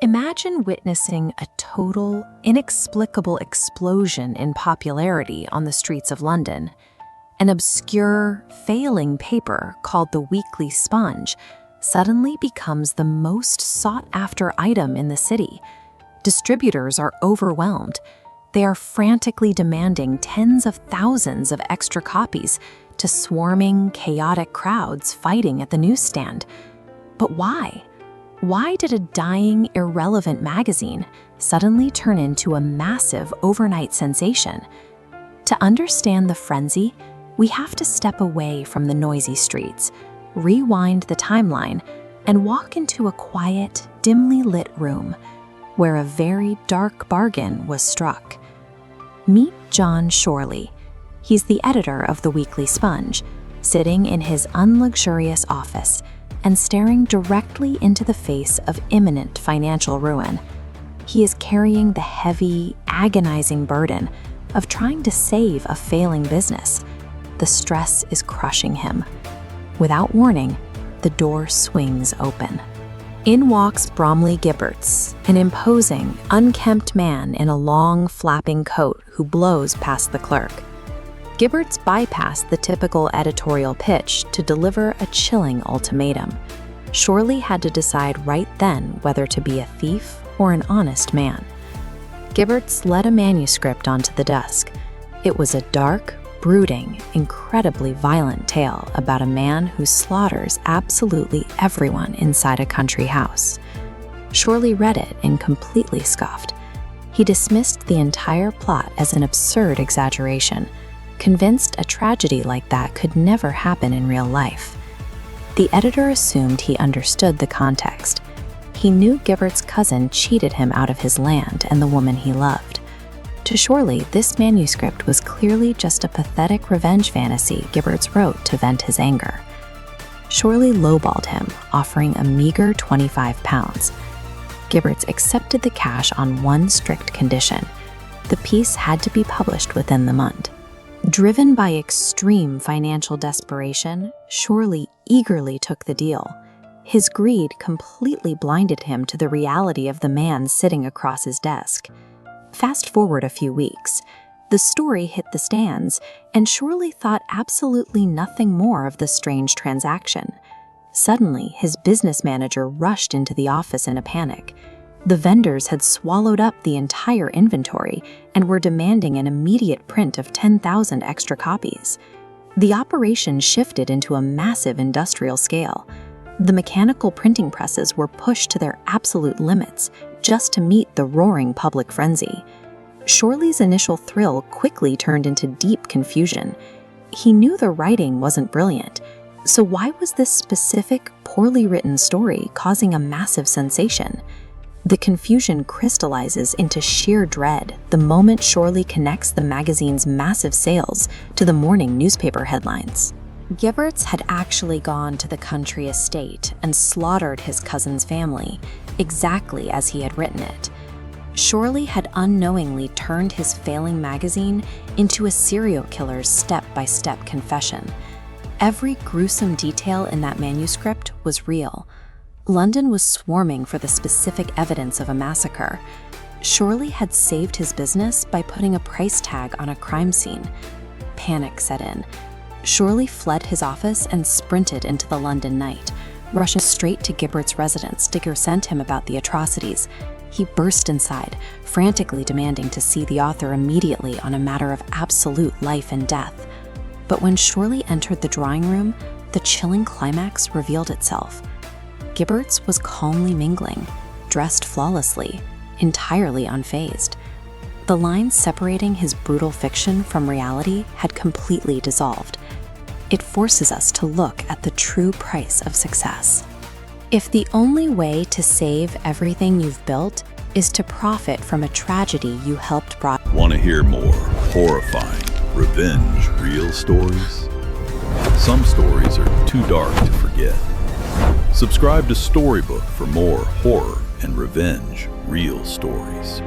Imagine witnessing a total, inexplicable explosion in popularity on the streets of London. An obscure, failing paper called the Weekly Sponge suddenly becomes the most sought-after item in the city. Distributors are overwhelmed. They are frantically demanding tens of thousands of extra copies to swarming, chaotic crowds fighting at the newsstand. But why? Why did a dying, irrelevant magazine suddenly turn into a massive overnight sensation? To understand the frenzy, we have to step away from the noisy streets, rewind the timeline, and walk into a quiet, dimly lit room where a very dark bargain was struck. Meet John Shorley. He's the editor of the Weekly Sponge, sitting in his unluxurious office and staring directly into the face of imminent financial ruin. He is carrying the heavy, agonizing burden of trying to save a failing business. The stress is crushing him. Without warning, the door swings open. In walks Bromley Gibberts, an imposing, unkempt man in a long, flapping coat who blows past the clerk. Gibberts bypassed the typical editorial pitch to deliver a chilling ultimatum. Shorley had to decide right then whether to be a thief or an honest man. Gibberts led a manuscript onto the desk. It was a dark, brooding, incredibly violent tale about a man who slaughters absolutely everyone inside a country house. Shorley read it and completely scoffed. He dismissed the entire plot as an absurd exaggeration, convinced a tragedy like that could never happen in real life. The editor assumed he understood the context. He knew Gibberts' cousin cheated him out of his land and the woman he loved. To Shorley, this manuscript was clearly just a pathetic revenge fantasy Gibberts wrote to vent his anger. Shorley lowballed him, offering a meager £25. Gibberts accepted the cash on one strict condition: the piece had to be published within the month. Driven by extreme financial desperation, Shorley eagerly took the deal. His greed completely blinded him to the reality of the man sitting across his desk. Fast forward a few weeks. The story hit the stands, and Shorley thought absolutely nothing more of the strange transaction. Suddenly, his business manager rushed into the office in a panic. The vendors had swallowed up the entire inventory and were demanding an immediate print of 10,000 extra copies. The operation shifted into a massive industrial scale. The mechanical printing presses were pushed to their absolute limits just to meet the roaring public frenzy. Shorley's initial thrill quickly turned into deep confusion. He knew the writing wasn't brilliant, so why was this specific, poorly written story causing a massive sensation? The confusion crystallizes into sheer dread the moment Shorley connects the magazine's massive sales to the morning newspaper headlines. Gibberts had actually gone to the country estate and slaughtered his cousin's family, exactly as he had written it. Shorley had unknowingly turned his failing magazine into a serial killer's step-by-step confession. Every gruesome detail in that manuscript was real. London was swarming for the specific evidence of a massacre. Shorley had saved his business by putting a price tag on a crime scene. Panic set in. Shorley fled his office and sprinted into the London night, rushing straight to Gibberts' residence to send him about the atrocities. He burst inside, frantically demanding to see the author immediately on a matter of absolute life and death. But when Shorley entered the drawing room, the chilling climax revealed itself. Gibberts was calmly mingling, dressed flawlessly, entirely unfazed. The lines separating his brutal fiction from reality had completely dissolved. It forces us to look at the true price of success. If the only way to save everything you've built is to profit from a tragedy you helped brought. Want to hear more horrifying, revenge, real stories? Some stories are too dark to forget. Subscribe to Storybook for more horror and revenge, real stories.